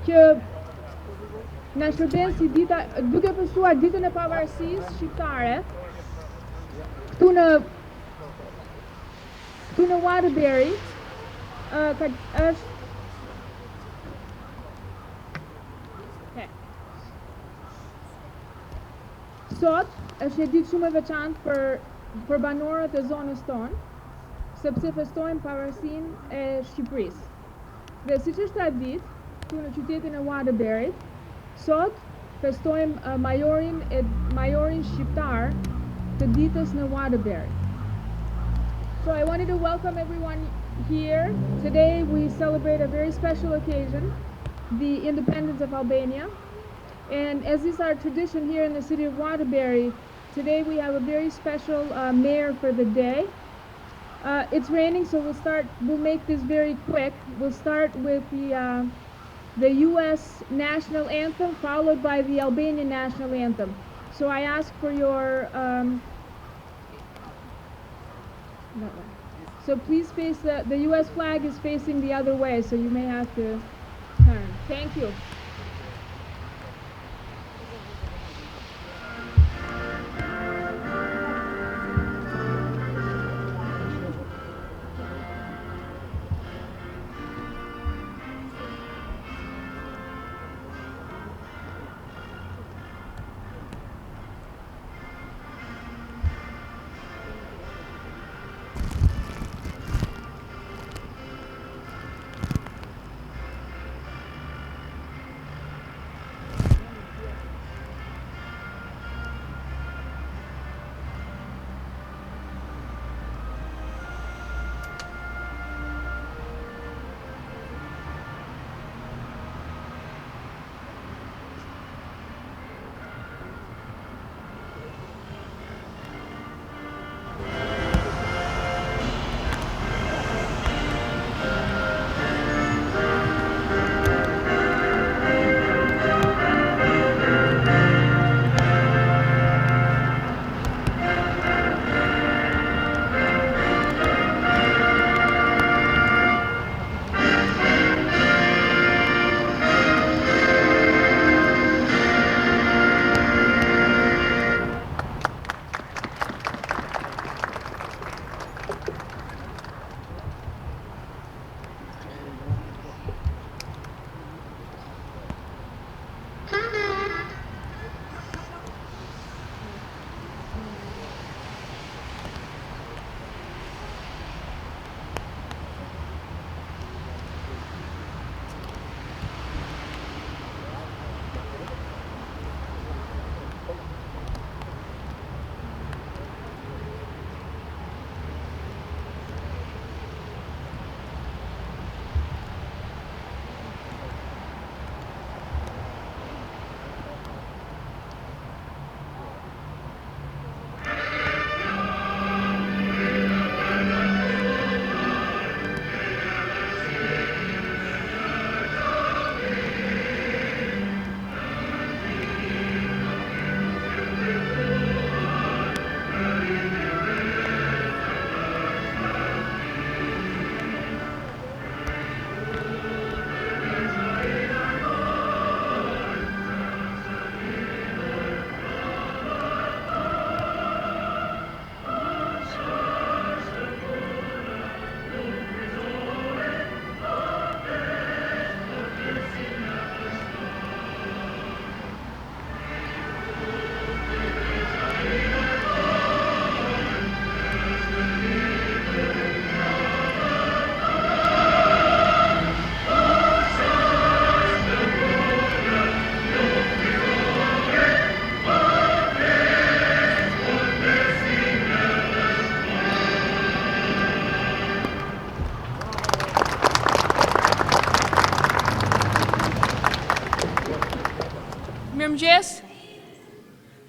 që na shërben si dita, duke pësuar ditën e pavarësisë shqiptare, këtu në Waterbury, është sot është një ditë shumë e veçantë për banorët e zonës tonë, sepse festojmë pavarësinë e Shqipërisë. Dhe siç është traditë, këtu në qytetin e Waterbury, sot festojmë majorin shqiptar të ditës në Waterbury. So I wanted to welcome everyone here. Today we celebrate a very special occasion, the independence of Albania. And as is our tradition here in the city of Waterbury, today we have a very special mayor for the day. It's raining, so we'll make this very quick. We'll start with the U.S. national anthem, followed by the Albanian national anthem. So I ask for your, so please face the U.S. flag is facing the other way, so you may have to turn. Thank you.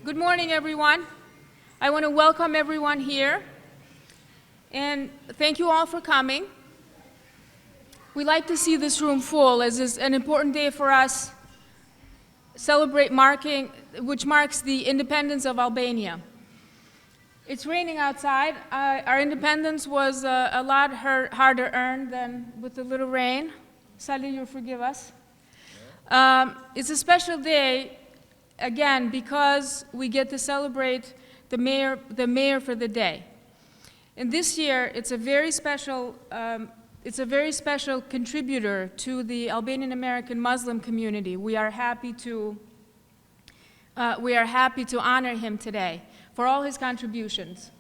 Good morning, everyone. I want to welcome everyone here, and thank you all for coming. We like to see this room full, as is an important day for us, which marks the independence of Albania. It's raining outside. Our independence was a lot harder earned than with the little rain. Sally, you'll forgive us. It's a special day, again, because we get to celebrate the mayor for the day. And this year, it's a very special contributor to the Albanian American Muslim community. We are happy to honor him today for all his contributions.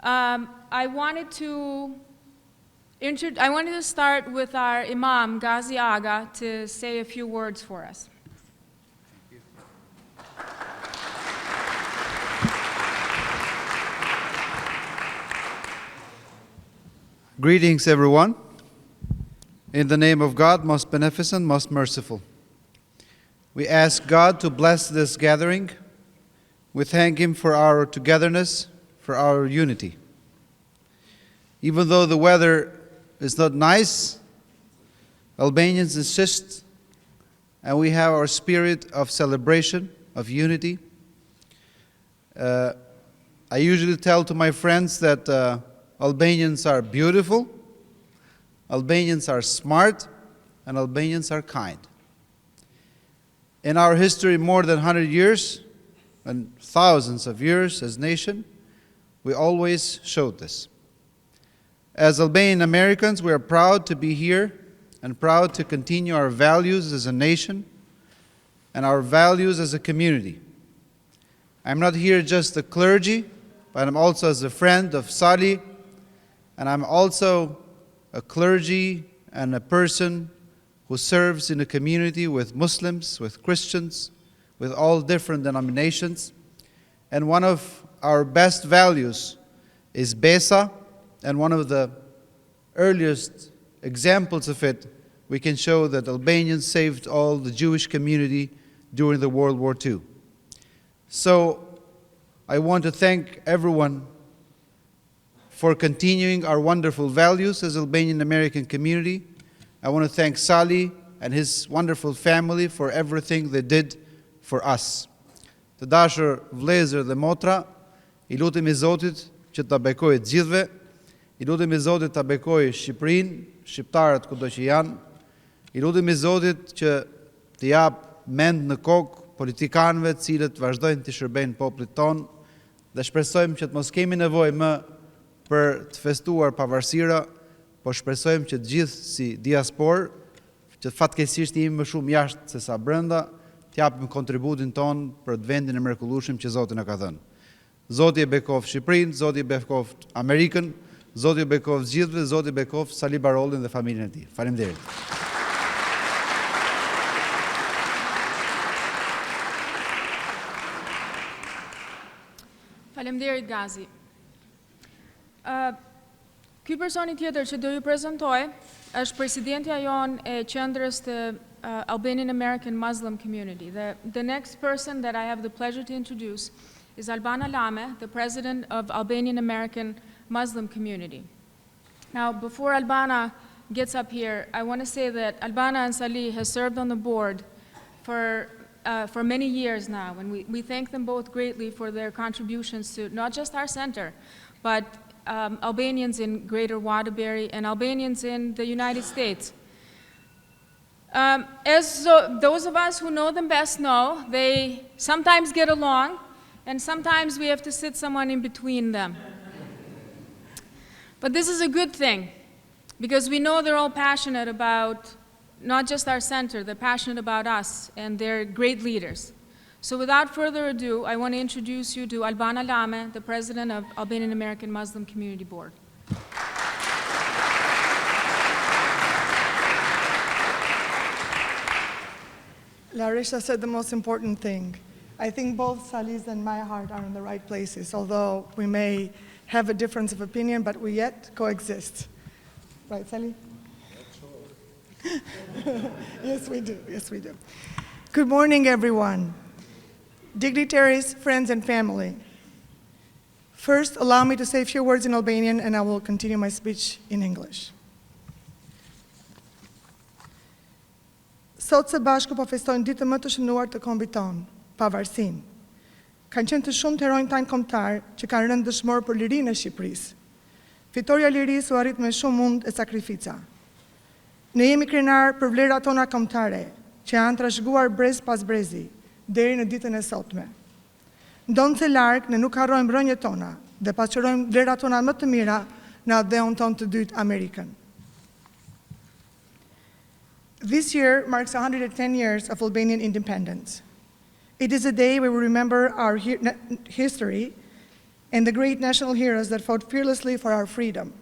I wanted to start with our Imam, Ghazi Aga, to say a few words for us. Greetings, everyone. In the name of God, most beneficent, most merciful. We ask God to bless this gathering. We thank Him for our togetherness, for our unity. Even though the weather is not nice, Albanians insist, and we have our spirit of celebration, of unity. I usually tell to my friends that Albanians are beautiful, Albanians are smart, and Albanians are kind. In our history, more than 100 years, and thousands of years as a nation, we always showed this. As Albanian Americans, we are proud to be here and proud to continue our values as a nation and our values as a community. I'm not here just a clergy, but I'm also as a friend of Sali, and I'm also a clergy and a person who serves in a community with Muslims, with Christians, with all different denominations. And one of our best values is Besa, and one of the earliest examples of it, we can show that Albanians saved all the Jewish community during the World War II. So I want to thank everyone for continuing our wonderful values as Albanian American community. I want to thank Sali and his wonderful family for everything they did for us. Të dashur vëllezër dhe motra, I lutemi Zotit që ta bekojë të gjithëve, I lutemi Zotit ta bekojë Shqipërinë, shqiptarët kudo që janë, I lutemi Zotit që të jap mend në kokë politikanëve të cilët vazhdojnë të shërbejnë popullit tonë, dhe shpresojmë që të mos kemi nevojë më për të festuar pavarësira, po shpresojmë që të gjithë si diasporë, që fatkeqësisht jemi më shumë jashtë se sa brenda, të japim kontributin ton për të vendin e mrekullueshëm që Zoti na ka dhënë. Zoti e bekoft Shqipërinë, Zoti e bekoft Amerikën, Zoti e bekoft gjithëve, Zoti e bekoft Sali Barollin dhe familjen e tij. Faleminderit. Faleminderit Gazi. Ky personi tjetër që do ju prezantoj është presidentja jon e qendrës të Albanian American Muslim community. The next person that I have the pleasure to introduce is Albana Lame, the president of Albanian American Muslim community. Now, before Albana gets up here, I want to say that Albana and Sali has served on the board for many years now, and we thank them both greatly for their contributions to not just our center, but Albanians in Greater Waterbury and Albanians in the United States. As those of us who know them best know, they sometimes get along, and sometimes we have to sit someone in between them. But this is a good thing, because we know they're all passionate about not just our center, they're passionate about us, and they're great leaders. So without further ado, I want to introduce you to Albana Lame, the president of Albanian American Muslim Community Board. Larisha said the most important thing. I think both Sali's and my heart are in the right places, although we may have a difference of opinion, but we yet coexist. Right, Sali? Yes, we do. Yes, we do. Good morning, everyone. Dignitaries, friends, and family. First, allow me to say a few words in Albanian, and I will continue my speech in English. Sot së bashku po festojnë ditën më të shënuar të kombit tonë, pavarësinë. Kanë qenë të shumtë heronj tanë kombëtar që kanë rënë dëshmor për lirinë e Shqipërisë. Fitoria e lirisë u arrit me shumë mund e sakrifica. Ne jemi krenar për vlerat tona kombëtare, që janë trashëguar brez pas brezi, deri në ditën e sotme. Ndonë se larg, ne nuk harrojmë rënjët tona dhe pasqyrojmë vlerat tona më të mira në dheun ton të dytë Amerikën. This year marks 110 years of Albanian independence. It is a day where we remember our history and the great national heroes that fought fearlessly for our freedom.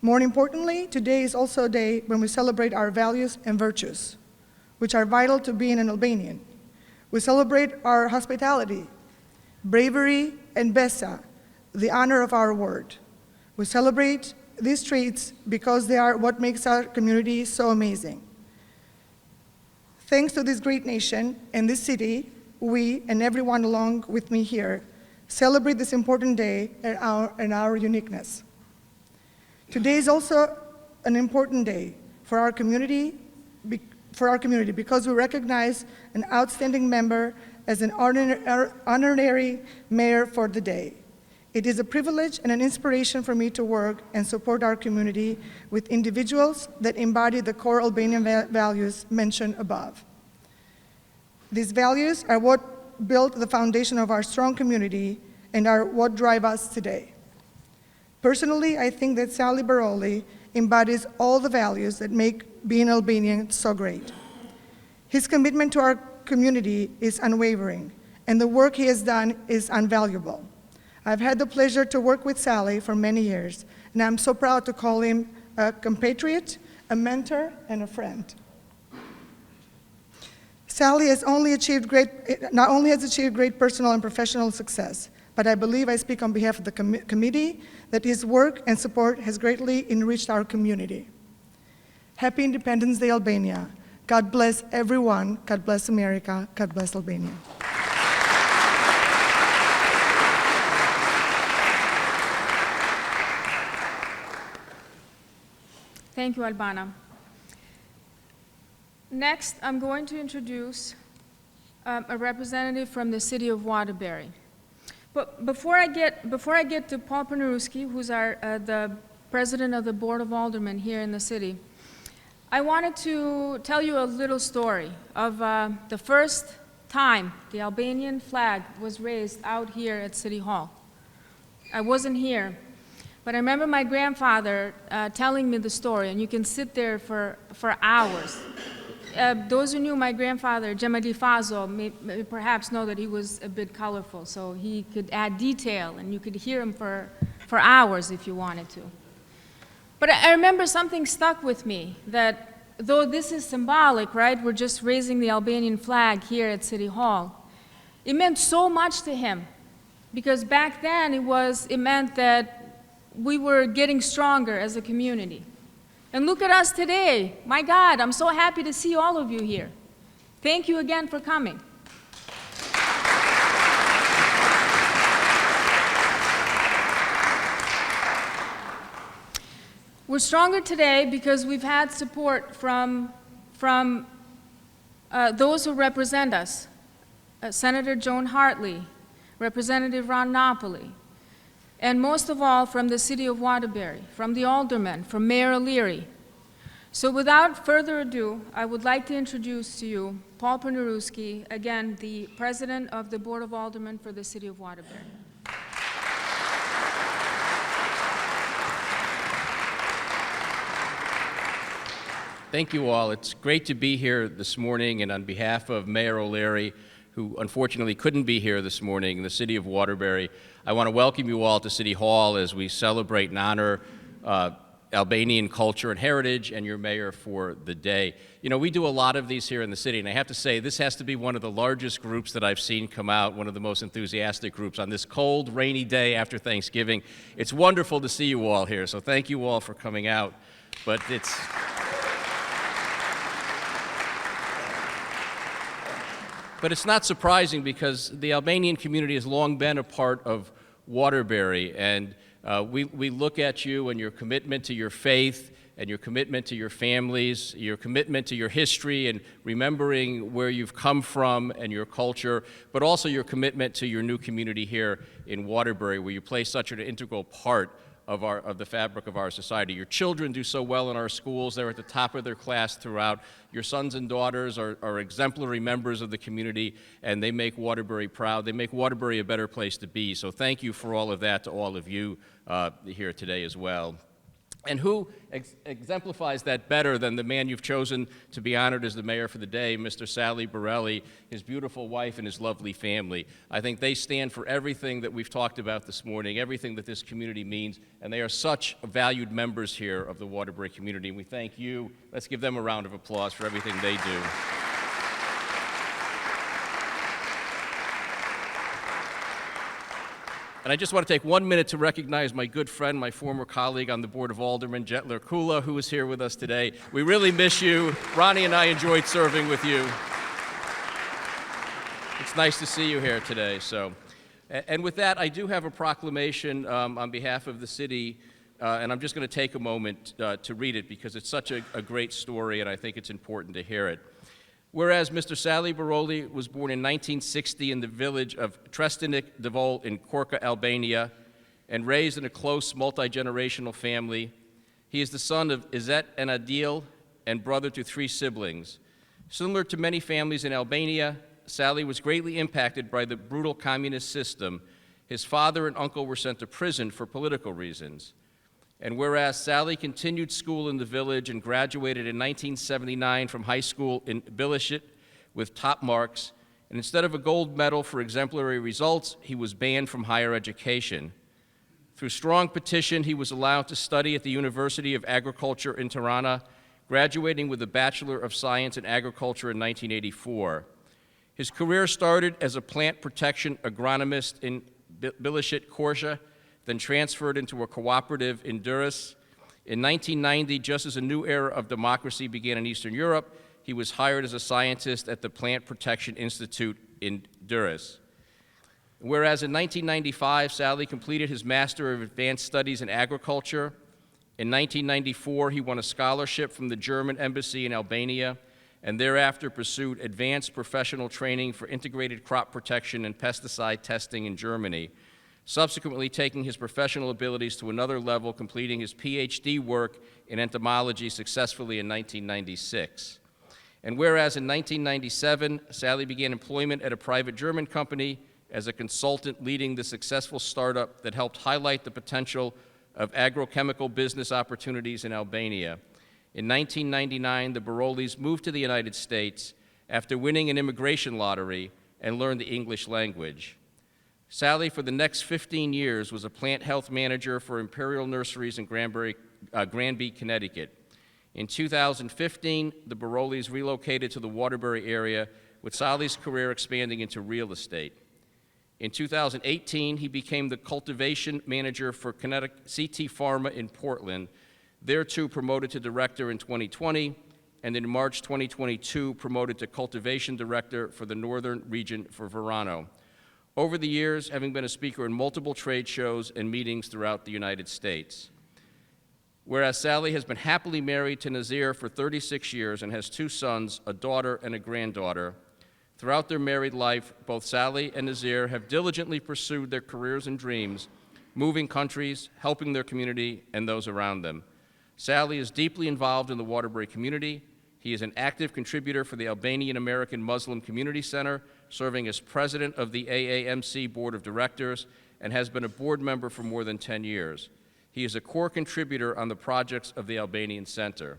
More importantly, today is also a day when we celebrate our values and virtues, which are vital to being an Albanian. We celebrate our hospitality, bravery, and besa, the honor of our word. We celebrate these traits because they are what makes our community so amazing. Thanks to this great nation and this city, we, and everyone along with me here, celebrate this important day and our uniqueness. Today is also an important day for our community because we recognize an outstanding member as an honorary mayor for the day. It is a privilege and an inspiration for me to work and support our community with individuals that embody the core Albanian values mentioned above. These values are what built the foundation of our strong community and are what drive us today. Personally, I think that Sally Baroli embodies all the values that make being Albanian so great. His commitment to our community is unwavering, and the work he has done is invaluable. I've had the pleasure to work with Sally for many years, and I'm so proud to call him a compatriot, a mentor, and a friend. Sally has not only achieved great personal and professional success, but I believe I speak on behalf of the committee that his work and support has greatly enriched our community. Happy Independence Day, Albania. God bless everyone. God bless America. God bless Albania. Thank you, Albana. Next, I'm going to introduce a representative from the city of Waterbury. But before I get to Paul Panerewski, who's the president of the Board of Aldermen here in the city, I wanted to tell you a little story of the first time the Albanian flag was raised out here at City Hall. I wasn't here, but I remember my grandfather telling me the story, and you can sit there for hours. Those who knew my grandfather, Gemadi Fazo, may perhaps know that he was a bit colorful, so he could add detail, and you could hear him for hours if you wanted to. But I remember something stuck with me, that though this is symbolic, right, we're just raising the Albanian flag here at City Hall, it meant so much to him, because back then it meant that we were getting stronger as a community. And look at us today. My God, I'm so happy to see all of you here. Thank you again for coming. We're stronger today because we've had support from those who represent us. Senator Joan Hartley, Representative Ron Napoli, and most of all from the city of Waterbury, from the aldermen, from Mayor O'Leary. So without further ado, I would like to introduce to you Paul Panerewski, again, the president of the Board of Aldermen for the city of Waterbury. Thank you all. It's great to be here this morning, and on behalf of Mayor O'Leary, who unfortunately couldn't be here this morning in the city of Waterbury, I want to welcome you all to City Hall as we celebrate and honor Albanian culture and heritage and your mayor for the day. You know, we do a lot of these here in the city, and I have to say this has to be one of the largest groups that I've seen come out, one of the most enthusiastic groups on this cold, rainy day after Thanksgiving. It's wonderful to see you all here, so thank you all for coming out. But it's not surprising because the Albanian community has long been a part of Waterbury, and we look at you and your commitment to your faith and your commitment to your families, your commitment to your history and remembering where you've come from and your culture, but also your commitment to your new community here in Waterbury, where you play such an integral part of the fabric of our society. Your children do so well in our schools. They're at the top of their class throughout. Your sons and daughters are exemplary members of the community, and they make Waterbury proud. They make Waterbury a better place to be. So thank you for all of that to all of you here today as well. And who exemplifies that better than the man you've chosen to be honored as the mayor for the day, Mr. Sally Borelli, his beautiful wife, and his lovely family. I think they stand for everything that we've talked about this morning, everything that this community means, and they are such valued members here of the Waterbury community. And we thank you. Let's give them a round of applause for everything they do. And I just want to take 1 minute to recognize my good friend, my former colleague on the Board of Aldermen, Jetler Kula, who is here with us today. We really miss you. Ronnie and I enjoyed serving with you. It's nice to see you here today. And with that, I do have a proclamation on behalf of the city, and I'm just going to take a moment to read it because it's such a great story, and I think it's important to hear it. Whereas Mr. Sally Borelli was born in 1960 in the village of Trestenic Devol in Korka, Albania, and raised in a close multi-generational family, he is the son of Izet and Adil and brother to 3 siblings. Similar to many families in Albania, Sally was greatly impacted by the brutal communist system. His father and uncle were sent to prison for political reasons. And whereas Sally continued school in the village and graduated in 1979 from high school in Bilishit with top marks, and instead of a gold medal for exemplary results, he was banned from higher education. Through strong petition, he was allowed to study at the University of Agriculture in Tirana, graduating with a Bachelor of Science in Agriculture in 1984. His career started as a plant protection agronomist in Bilishit, Korja, then transferred into a cooperative in Durrës. In 1990, just as a new era of democracy began in Eastern Europe, he was hired as a scientist at the Plant Protection Institute in Durrës. Whereas in 1995, Sally completed his Master of Advanced Studies in Agriculture. In 1994, he won a scholarship from the German Embassy in Albania, and thereafter pursued advanced professional training for integrated crop protection and pesticide testing in Germany, subsequently taking his professional abilities to another level, completing his PhD work in entomology successfully in 1996. And whereas in 1997, Sally began employment at a private German company as a consultant leading the successful startup that helped highlight the potential of agrochemical business opportunities in Albania. In 1999, the Borellis moved to the United States after winning an immigration lottery and learned the English language. Sally, for the next 15 years, was a plant health manager for Imperial Nurseries in Granby, Connecticut. In 2015, the Borellis relocated to the Waterbury area, with Sally's career expanding into real estate. In 2018, he became the cultivation manager for CT Pharma in Portland, thereto promoted to director in 2020, and in March 2022, promoted to cultivation director for the northern region for Verano. Over the years, having been a speaker in multiple trade shows and meetings throughout the United States. Whereas Sally has been happily married to Nazir for 36 years and has 2 sons, a daughter and a granddaughter. Throughout their married life, both Sally and Nazir have diligently pursued their careers and dreams, moving countries, helping their community and those around them. Sally is deeply involved in the Waterbury community. He is an active contributor for the Albanian American Muslim Community Center, serving as president of the AAMC Board of Directors, and has been a board member for more than 10 years. He is a core contributor on the projects of the Albanian Center.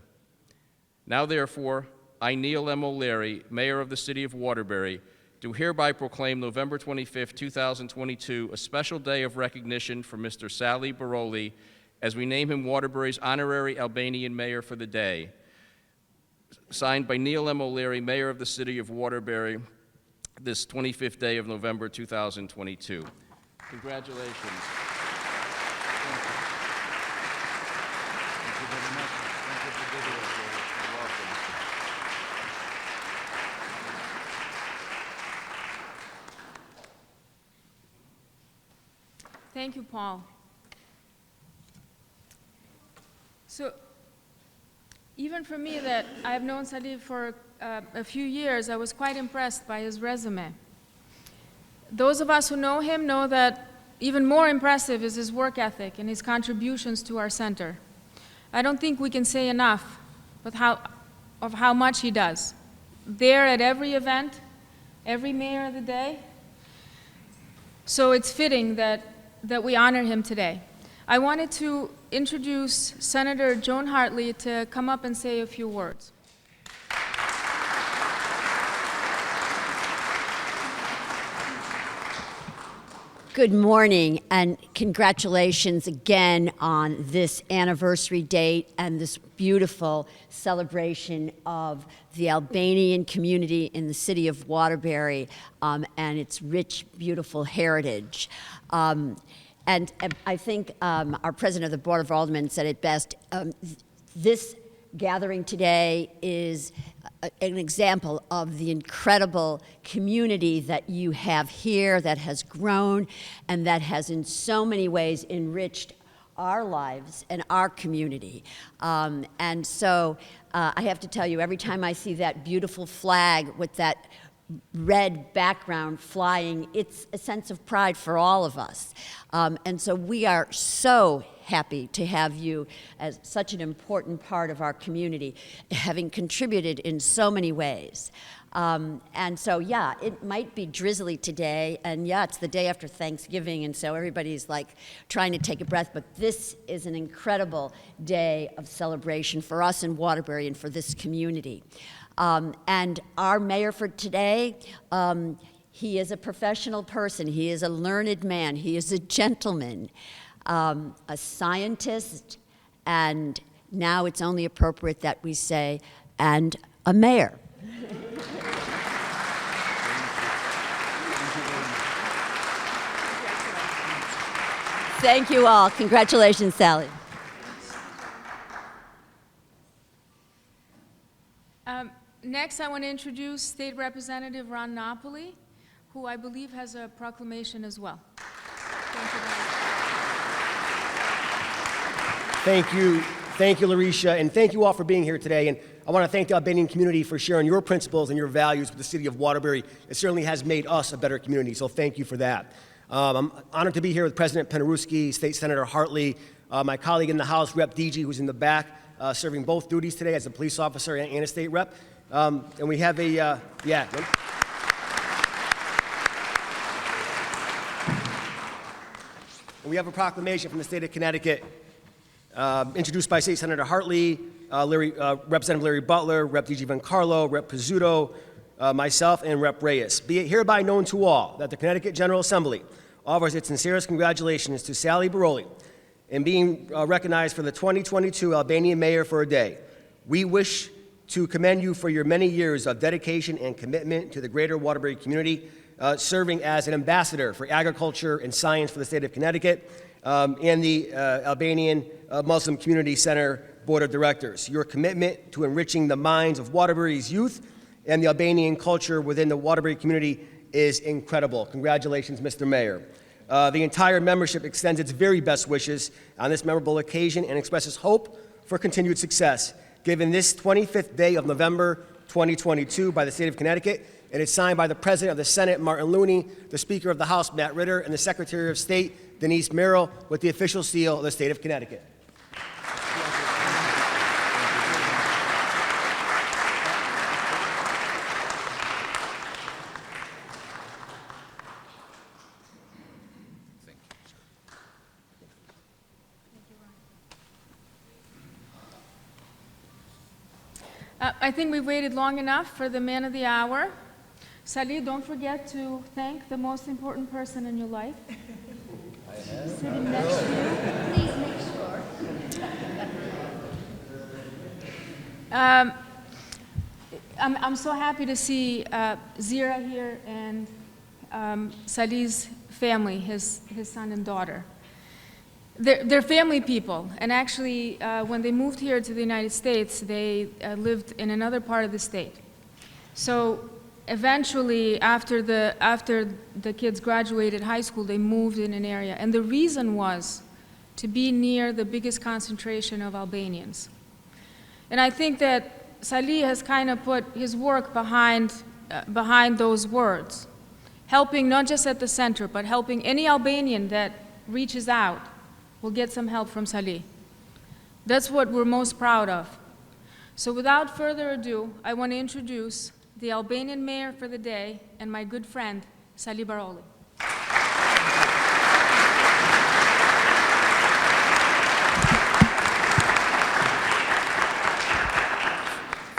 Now, therefore, I, Neil M. O'Leary, Mayor of the City of Waterbury, do hereby proclaim November 25, 2022, a special day of recognition for Mr. Sally Borelli, as we name him Waterbury's honorary Albanian Mayor for the day. Signed by Neil M. O'Leary, Mayor of the City of Waterbury, this 25th day of November 2022. Congratulations. Thank you. Thank you very much. Thank you for being here. You're welcome. Thank you, Paul. So, even for me that I've known Sally for a few years, I was quite impressed by his resume. Those of us who know him know that even more impressive is his work ethic and his contributions to our center. I don't think we can say enough of how much he does. There at every event, every Mayor of the Day. So it's fitting that we honor him today. I wanted to introduce Senator Joan Hartley to come up and say a few words. Good morning, and congratulations again on this anniversary date and this beautiful celebration of the Albanian community in the city of Waterbury and its rich, beautiful heritage. And I think our president of the Board of Aldermen said it best. This gathering today is an example of the incredible community that you have here that has grown and that has in so many ways enriched our lives and our community. And so I have to tell you, every time I see that beautiful flag with that red background flying, it's a sense of pride for all of us. And so we are so happy to have you as such an important part of our community, having contributed in so many ways. And so, yeah, it might be drizzly today, and yeah, it's the day after Thanksgiving, and so everybody's like trying to take a breath, but this is an incredible day of celebration for us in Waterbury and for this community. And our mayor for today, he is a professional person, he is a learned man, he is a gentleman, a scientist, and now it's only appropriate that we say, and a mayor. Thank you all. Congratulations, Sally. Next, I want to introduce State Representative Ron Napoli, who I believe has a proclamation as well. Thank you very much. Thank you, Larisha, and thank you all for being here today. And I want to thank the Albanian community for sharing your principles and your values with the city of Waterbury. It certainly has made us a better community, so thank you for that. I'm honored to be here with President Penarewski, State Senator Hartley, my colleague in the House, Rep. DG, who's in the back, serving both duties today as a police officer and a state rep. And we have we have a proclamation from the state of Connecticut introduced by State Senator Hartley, Representative Larry Butler, Rep. DG Van Carlo, Rep. Pizzuto, myself, and Rep. Reyes. Be it hereby known to all that the Connecticut General Assembly offers its sincerest congratulations to Sally Baroli in being recognized for the 2022 Albanian Mayor for a Day. We wish to commend you for your many years of dedication and commitment to the greater Waterbury community, serving as an ambassador for agriculture and science for the state of Connecticut and the Albanian Muslim Community Center Board of Directors. Your commitment to enriching the minds of Waterbury's youth and the Albanian culture within the Waterbury community is incredible. Congratulations, Mr. Mayor. The entire membership extends its very best wishes on this memorable occasion and expresses hope for continued success. Given this 25th day of November 2022 by the state of Connecticut, and it's signed by the President of the Senate, Martin Looney, the Speaker of the House, Matt Ritter, and the Secretary of State, Denise Merrill, with the official seal of the state of Connecticut. I think we've waited long enough for the man of the hour. Sally, don't forget to thank the most important person in your life. Sitting next to you. Please make sure. I'm so happy to see Zira here and Salih's family, his son and daughter. They're family people, and actually, when they moved here to the United States, they lived in another part of the state. So eventually, after the kids graduated high school, they moved in an area, and the reason was to be near the biggest concentration of Albanians. And I think that Salih has kind of put his work behind those words. helping not just at the center, but helping any Albanian that reaches out will get some help from Salih. That's what we're most proud of. So without further ado, I want to introduce the Albanian mayor for the day and my good friend, Salih Baroli.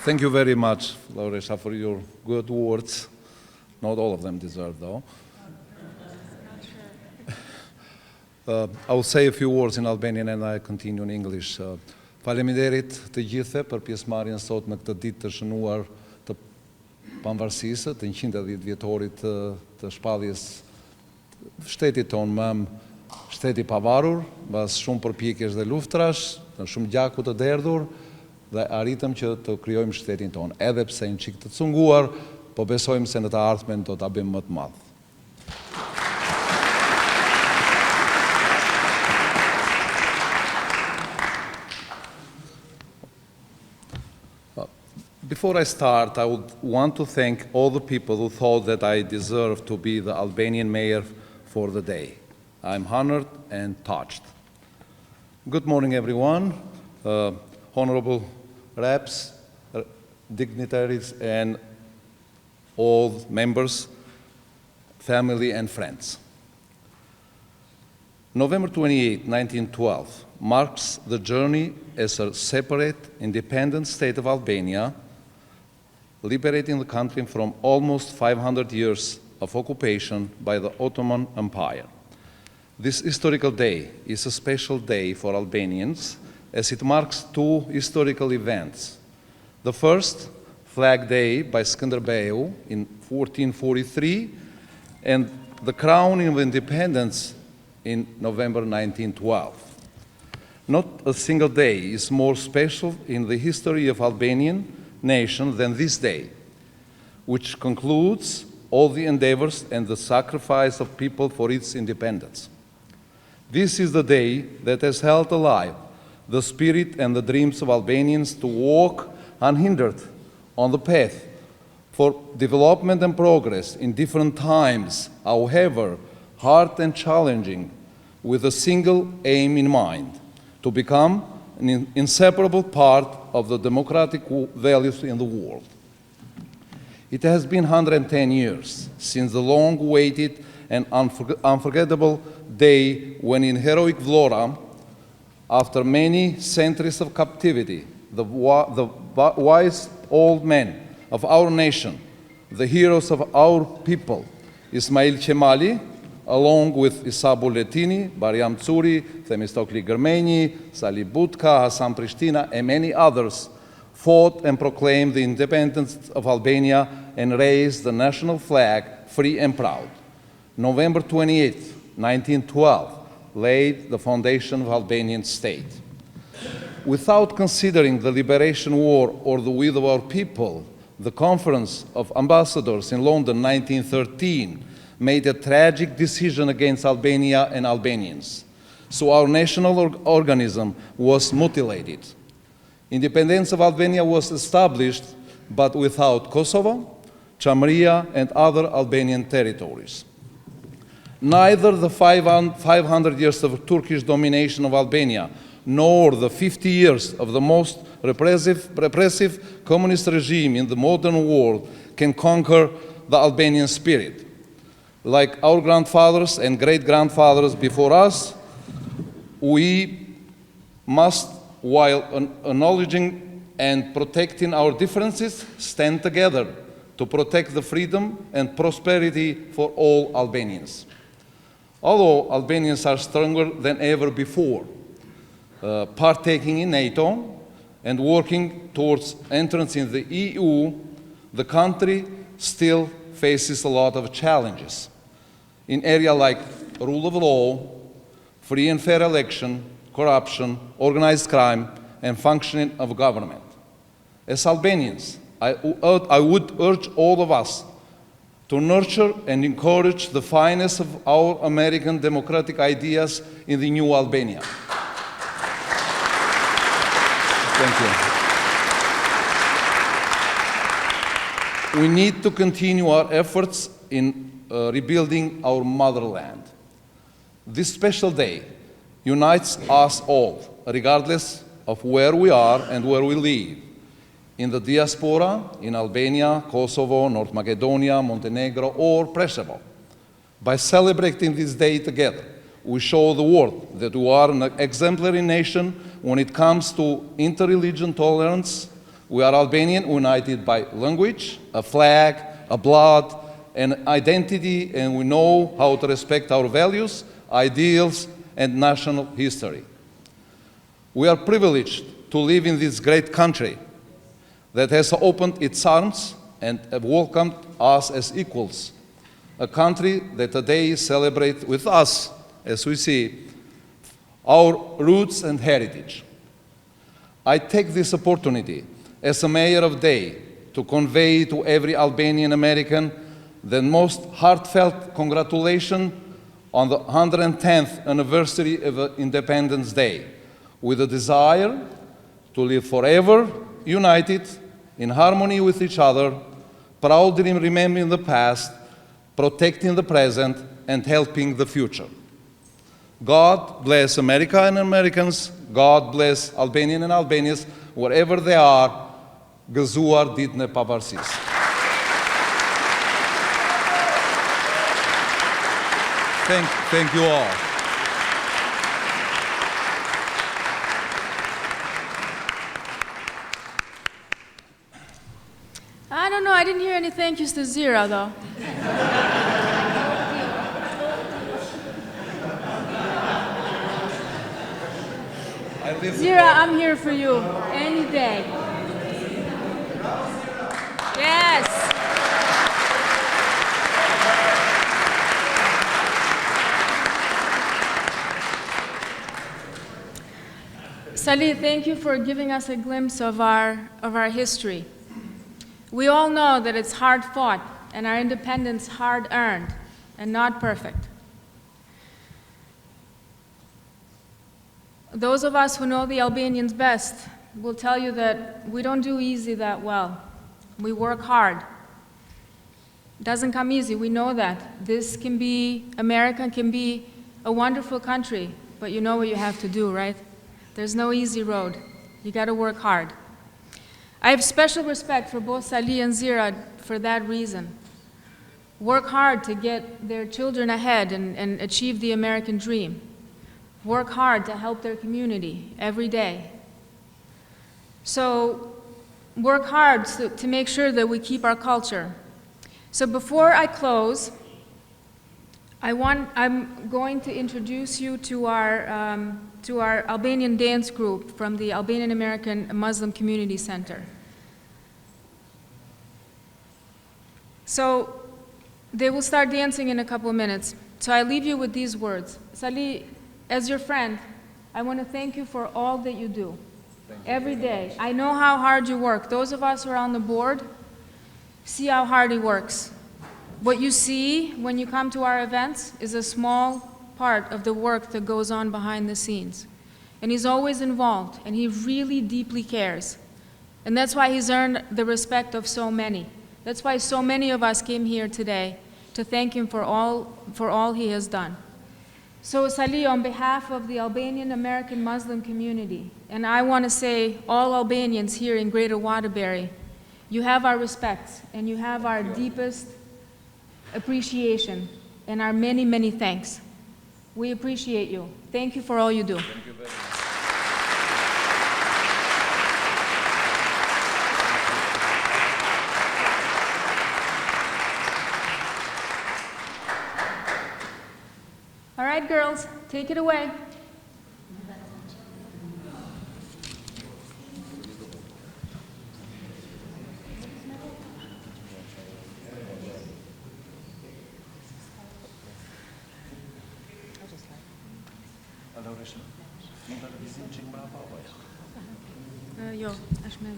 Thank you very much, Larissa, for your good words. Not all of them deserved, though. I will say a few words in Albanian and I continue in English. Faleminderit të gjithëve për pjesëmarrjen sot në këtë ditë të shënuar të pavarësisë, të 110 vjetorit të shpalljes shtetit tonë mëm, shteti pavarur, pas shumë përpjekjesh dhe luftrash, shumë gjaku të derdhur, dhe arritëm që të krijojmë shtetin tonë. Edhe pse një çik të cunguar, po besojmë se në të ardhmen do ta bëjmë më të madh. Before I start, I would want to thank all the people who thought that I deserve to be the Albanian mayor for the day. I'm honored and touched. Good morning, everyone. Honorable reps, dignitaries, and all members, family, and friends. November 28, 1912, marks the journey as a separate, independent state of Albania, liberating the country from almost 500 years of occupation by the Ottoman Empire. This historical day is a special day for Albanians as it marks two historical events. The first, Flag Day by Skanderbeu in 1443, and the crowning of independence in November 1912. Not a single day is more special in the history of Albanian nation than this day, which concludes all the endeavors and the sacrifice of people for its independence. This is the day that has held alive the spirit and the dreams of Albanians to walk unhindered on the path for development and progress in different times, however hard and challenging, with a single aim in mind: to become an inseparable part of the democratic values in the world. It has been 110 years since the long-awaited and unforgettable day when in heroic Vlora, after many centuries of captivity, the wise old men of our nation, the heroes of our people, Ismail Qemali, along with Isa Buletini, Bariam Tsuri, Themistokli Gërmenji, Salih Butka, Hasan Prishtina, and many others, fought and proclaimed the independence of Albania and raised the national flag free and proud. November 28, 1912, laid the foundation of Albanian state. Without considering the liberation war or the will of our people, the Conference of Ambassadors in London 1913 made a tragic decision against Albania and Albanians. So our national organism was mutilated. Independence of Albania was established, but without Kosovo, Chamria, and other Albanian territories. Neither the 500 years of Turkish domination of Albania, nor the 50 years of the most repressive communist regime in the modern world can conquer the Albanian spirit. Like our grandfathers and great-grandfathers before us, we must, while acknowledging and protecting our differences, stand together to protect the freedom and prosperity for all Albanians. Although Albanians are stronger than ever before, partaking in NATO and working towards entrance in the EU, the country still faces a lot of challenges in areas like rule of law, free and fair election, corruption, organized crime, and functioning of government. As Albanians, I would urge all of us to nurture and encourage the finest of our American democratic ideas in the new Albania. Thank you. We need to continue our efforts in rebuilding our motherland. This special day unites us all, regardless of where we are and where we live. In the diaspora, in Albania, Kosovo, North Macedonia, Montenegro, or Preševo. By celebrating this day together, we show the world that we are an exemplary nation when it comes to interreligion tolerance. We are Albanian, united by language, a flag, a blood, an identity, and we know how to respect our values, ideals, and national history. We are privileged to live in this great country that has opened its arms and have welcomed us as equals. A country that today celebrates with us, as we see, our roots and heritage. I take this opportunity as a mayor of Day to convey to every Albanian American the most heartfelt congratulations on the 110th anniversary of Independence Day, with a desire to live forever united, in harmony with each other, proudly remembering the past, protecting the present, and helping the future. God bless America and Americans. God bless Albanian and Albanians, wherever they are. Gëzuar ditën e pavarësisë. Thank you all. I don't know, I didn't hear any thank yous to Zira, though. Zira, I'm here for you any day. Yes. Salih, thank you for giving us a glimpse of our history. We all know that it's hard fought and our independence hard earned and not perfect. Those of us who know the Albanians best will tell you that we don't do easy that well. We work hard. It doesn't come easy, we know that. America can be a wonderful country, but you know what you have to do, right? There's no easy road. You gotta work hard. I have special respect for both Salih and Zira for that reason. Work hard to get their children ahead and achieve the American dream. Work hard to help their community every day. So work hard to make sure that we keep our culture. So before I close, I'm going to introduce you to our Albanian dance group from the Albanian American Muslim Community Center. So they will start dancing in a couple of minutes. So I leave you with these words. Salih, as your friend, I want to thank you for all that you do every day. I know how hard you work. Those of us who are on the board see how hard he works. What you see when you come to our events is a small part of the work that goes on behind the scenes. And he's always involved, and he really deeply cares. And that's why he's earned the respect of so many. That's why so many of us came here today to thank him for all he has done. So Salih, on behalf of the Albanian American Muslim community, and I want to say all Albanians here in Greater Waterbury, you have our respects, and you have our deepest appreciation, and our many, many thanks. We appreciate you. Thank you for all you do. Thank you very much. All right, girls, take it away. Jo, është me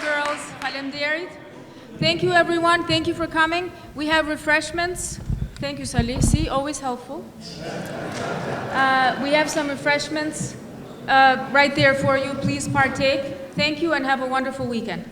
girls. Faleminderit. Thank you, everyone. Thank you for coming. We have refreshments. Thank you, Salih. See, always helpful. We have some refreshments right there for you. Please partake. Thank you and have a wonderful weekend.